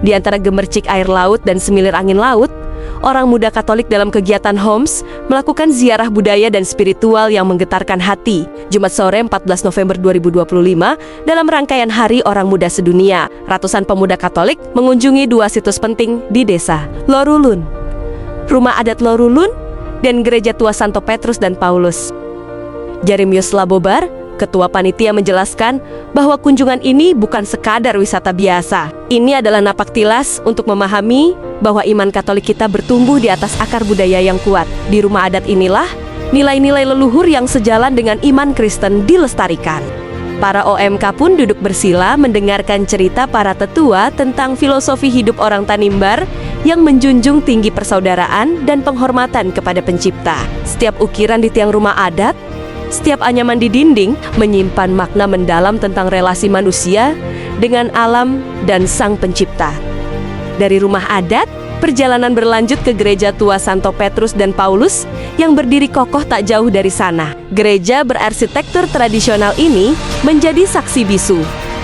Di antara gemercik air laut dan semilir angin laut, orang muda Katolik dalam kegiatan Homs melakukan ziarah budaya dan spiritual yang menggetarkan hati. Jumat sore 14 November 2025, dalam rangkaian Hari Orang Muda Sedunia, ratusan pemuda Katolik mengunjungi dua situs penting di desa, Lorulun, Rumah Adat Lorulun, dan Gereja Tua Santo Petrus dan Paulus. Jeremius Labobar, Ketua Panitia, menjelaskan bahwa kunjungan ini bukan sekadar wisata biasa. Ini adalah napak tilas untuk memahami bahwa iman Katolik kita bertumbuh di atas akar budaya yang kuat. Di rumah adat inilah nilai-nilai leluhur yang sejalan dengan iman Kristen dilestarikan. Para OMK pun duduk bersila mendengarkan cerita para tetua tentang filosofi hidup orang Tanimbar yang menjunjung tinggi persaudaraan dan penghormatan kepada pencipta. Setiap ukiran di tiang rumah adat, setiap anyaman di dinding menyimpan makna mendalam tentang relasi manusia dengan alam dan Sang Pencipta. Dari rumah adat, perjalanan berlanjut ke Gereja Tua Santo Petrus dan Paulus yang berdiri kokoh tak jauh dari sana. Gereja berarsitektur tradisional ini menjadi saksi bisu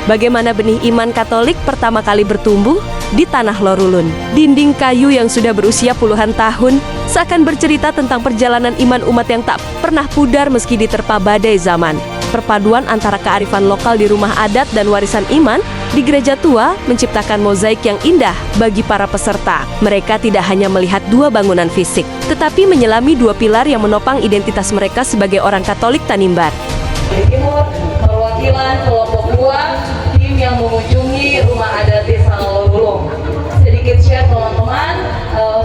bagaimana benih iman Katolik pertama kali bertumbuh di tanah Lorulun. Dinding kayu yang sudah berusia puluhan tahun seakan bercerita tentang perjalanan iman umat yang tak pernah pudar meski diterpa badai zaman. Perpaduan antara kearifan lokal di rumah adat dan warisan iman di gereja tua menciptakan mozaik yang indah bagi para peserta. Mereka tidak hanya melihat dua bangunan fisik, tetapi menyelami dua pilar yang menopang identitas mereka sebagai orang Katolik Tanimbar. Di timur, perwakilan kelompok 2, tim yang mengunjungi rumah adat desa Lorulun. Sedikit share teman-teman,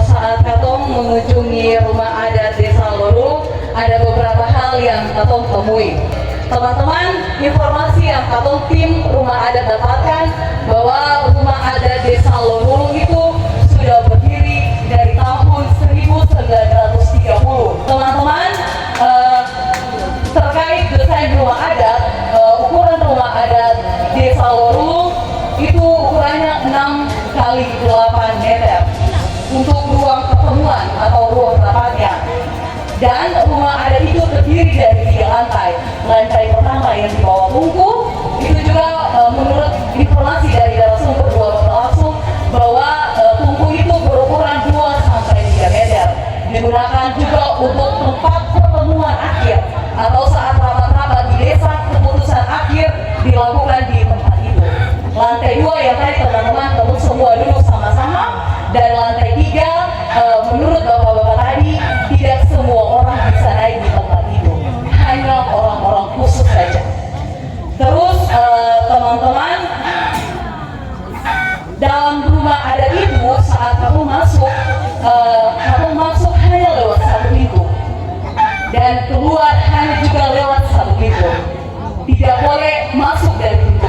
saat Katong mengunjungi rumah adat desa Lorulun, ada beberapa hal yang Katong temui. Teman-teman, informasi yang Katong tim rumah adat dapatkan bahwa rumah adat desa Lorulun itu sudah berdiri dari tahun 1930. Teman-teman, terkait desain rumah adat, ukuran rumah adat desa Lorulun itu ukurannya 6 kali 8 meter untuk ruang pertemuan atau ruang rapatnya. Dan rumah adat itu terdiri dari 3 lantai. Lantai pertama yang di bawah tungku itu juga menurut informasi dari narasumber langsung bahwa tungku itu berukuran 2-3 meter. Digunakan juga untuk tempat pertemuan akhir atau saat rapat-rapat di desa, keputusan akhir dilakukan di tempat itu. Lantai 2 yang tadi teman-teman tentu semua duduk sama-sama, dan lantai 3 menurut bapak-bapak tadi tidak semua orang bisa naik di tempat itu, hanya orang-orang khusus saja. Terus teman-teman, dalam rumah adat itu saat kamu masuk hanya lewat satu pintu dan keluar hanya juga lewat satu pintu. Tidak boleh masuk dari pintu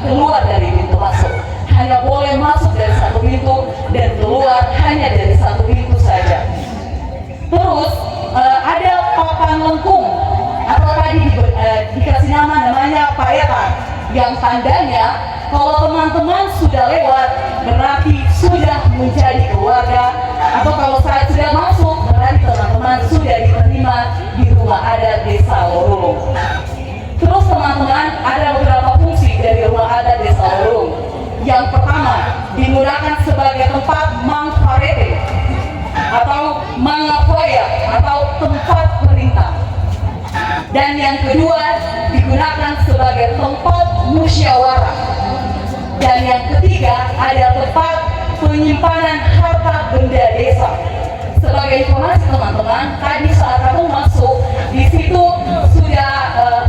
keluar dari pintu masuk. Hanya boleh masuk dari satu pintu dan keluar hanya dari satu pintu saja. Terus ada papan lengkung atau tadi dikasih namanya paetan, yang tandanya kalau teman-teman sudah lewat berarti sudah menjadi keluarga, atau kalau saya sudah masuk berarti teman-teman sudah diterima di rumah adat desa Lorulun. Terus teman-teman, ada beberapa fungsi dari rumah adat desa Lorulun. Yang pertama, digunakan sebagai tempat mangfarete atau mangapoya atau tempat perintah. Dan yang kedua, digunakan sebagai tempat musyawarah. Dan yang ketiga, ada tempat penyimpanan harta benda desa. Sebagai informasi teman-teman, tadi saat aku masuk, di situ sudah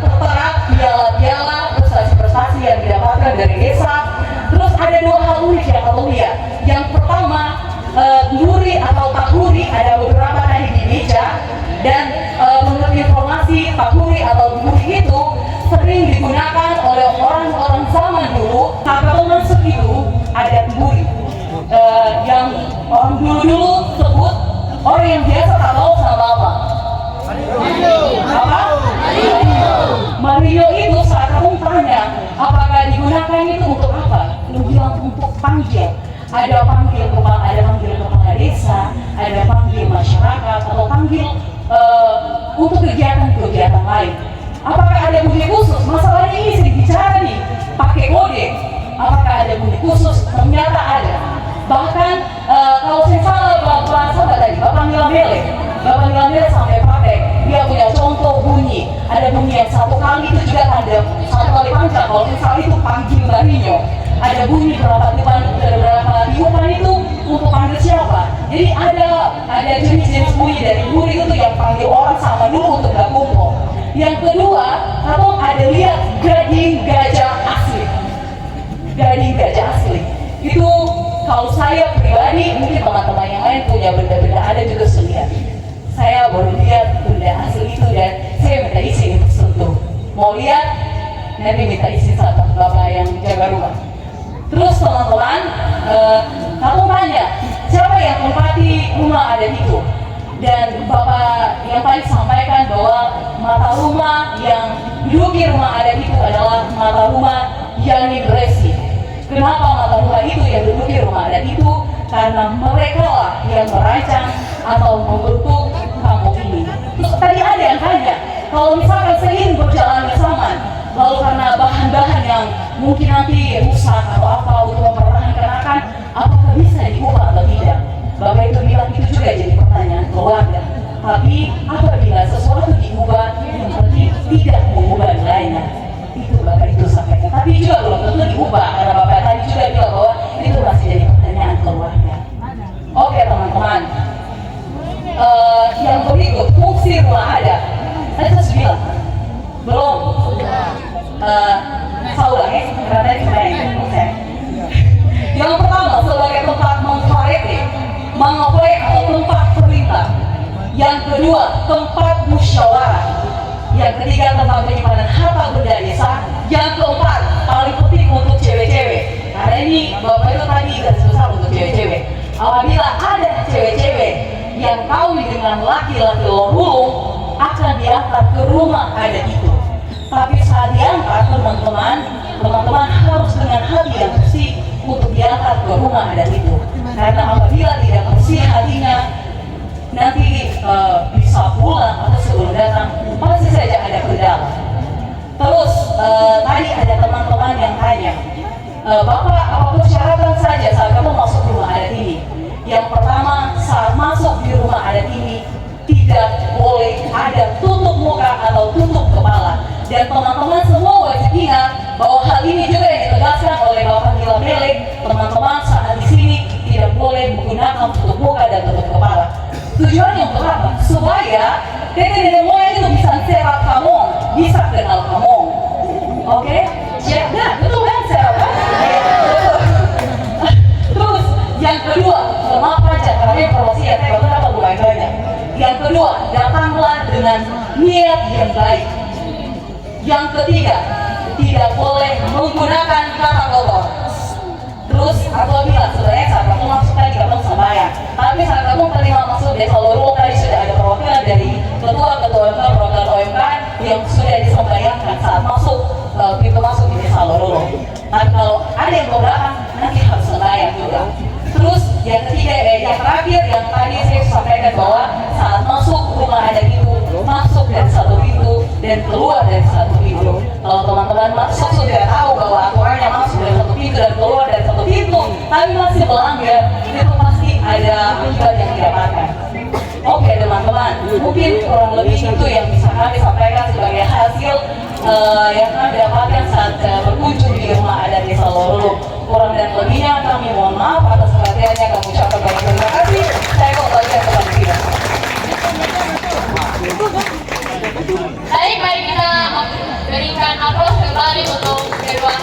tertera piala-piala prestasi-prestasi yang didapatkan dari desa. Terus ada 2 hal unik yang kamu lihat. Yang pertama, duri atau tahuri, ada beberapa tadi di meja. Dan menurut informasi, tahuri atau duri itu sering digunakan oleh orang-orang zaman dulu. Saat kamu masuk itu ada duri yang orang dulu sebut, orang yang biasa tak tahu sama apa? Mario itu saat kamu tanya apakah digunakan itu untuk apa? Lu bilang untuk panggil. Ada panggil kepala desa, ada panggil masyarakat, atau panggil untuk kegiatan-kegiatan lain. Apakah ada bunyi khusus? Masalahnya ini sedikit bicara nih, pakai kode. Apakah ada bunyi khusus? Ternyata ada. ada satu kali panjang, kalau misalnya itu panggil Barinyo, ada bunyi berapa tiupan itu untuk panggil siapa. Jadi ada jenis-jenis bunyi dari buri itu yang panggil orang sama dulu untuk gak kumpul. Yang kedua, atau ada lihat gading gajah asli. Gading gajah asli itu kalau saya pribadi, mungkin teman-teman yang lain punya benda-benda ada juga lihat. Saya baru lihat benda asli itu dan saya minta izin untuk sentuh. Mau lihat, nanti minta izin sama bapak yang jaga rumah. Terus teman-teman, kamu tanya, siapa yang menempati rumah adat itu? Dan bapak yang tadi sampaikan bahwa mata rumah yang duduki rumah adat itu adalah mata rumah Yani Bresi. Kenapa mata rumah itu yang duduki rumah adat itu? Karena mereka lah yang merancang atau membentuk kampung ini. Terus tadi ada yang tanya, kalau misalkan seiring berjalannya zaman, lalu karena bahan-bahan yang mungkin nanti rusak atau apa untuk mempertahankan akan, apakah bisa diubah atau tidak? Bapak itu bilang itu juga jadi pertanyaan keluarga. Tapi apabila sesuatu diubah, yang penting tidak mengubah nilainya. Itu Bapak itu sampaikan. Tapi juga belum tentu diubah, karena Bapak tadi juga bilang bahwa itu masih jadi pertanyaan keluarga. Oke teman-teman, yang berikut fungsi rumah adat. Tadi saya bilang belum. Saya ulang ya, karena tadi sebenarnya yang pertama sebagai tempat mengopek atau tempat perintah. Yang kedua, tempat musyawarah. Yang ketiga, tempat penyimpanan harta benda desa. Yang keempat, paling penting untuk cewek-cewek. Karena ini Bapak itu tadi garis besar untuk cewek-cewek. Apabila ada cewek-cewek yang kawin dengan laki-laki Lohulung, akan diantar ke rumah adat itu. Tapi saat diantar, teman-teman harus dengan hati yang bersih untuk diantar ke rumah adat itu. Karena apabila tidak bersih hatinya, nanti bisa pulang atau sebelum datang pasti saja ada kendala. Terus tadi ada teman-teman yang tanya, Bapak apa persyaratan saja saat kamu masuk rumah adat ini? Yang pertama, saat masuk di rumah adat ini tidak boleh ada tutup muka atau tutup kepala. Dan teman-teman semua wajib ingat bahwa hal ini juga yang ditegaskan oleh Bapak Gila Melek. Teman-teman saat di sini tidak boleh menggunakan tutup muka dan tutup kepala. Tujuannya untuk apa? Supaya nenek moyang itu bisa serap kamu, bisa kenal kamu. Oke? Siap? Nah, betul kan serap kan? Terus yang kedua, kenapa jangan informasi ya? Saya kenapa bukan banyak. Yang kedua, datanglah dengan niat yang baik. Yang ketiga, tidak boleh menggunakan kata kotor. Terus apabila sebenarnya saat kamu masuk tadi kamu sembahyang, tapi saat kamu terima masuk desa Lorong tadi sudah ada perwakilan dari ketua-ketua MK, perwakilan OMK yang sudah disembahyangkan saat masuk pintu masuk di desa Lorong. Tapi kalau ada yang belakang nanti harus sembahyang juga. Terus yang ketiga, yang terakhir yang tadi saya sampaikan bahwa saat masuk rumah adat itu masuk dari satu pintu dan keluar dari satu pintu. Kalau teman-teman masuk sudah tahu bahwa aturannya masuk dari satu pintu dan keluar dari satu pintu, tapi masih melanggar, itu pasti ada akibat yang didapatkan. Oke teman-teman, mungkin kurang lebih itu yang bisa kami sampaikan sebagai hasil yang kami dapatkan saat berkunjung di rumah adat desa Lorong. Kurang dan lebihnya kami mohon maaf atas perhatiannya. Kami ucapkan banyak terima kasih. Saya kembalikan kepada kita. Baik, mari kita berikan aplaus kembali untuk kedua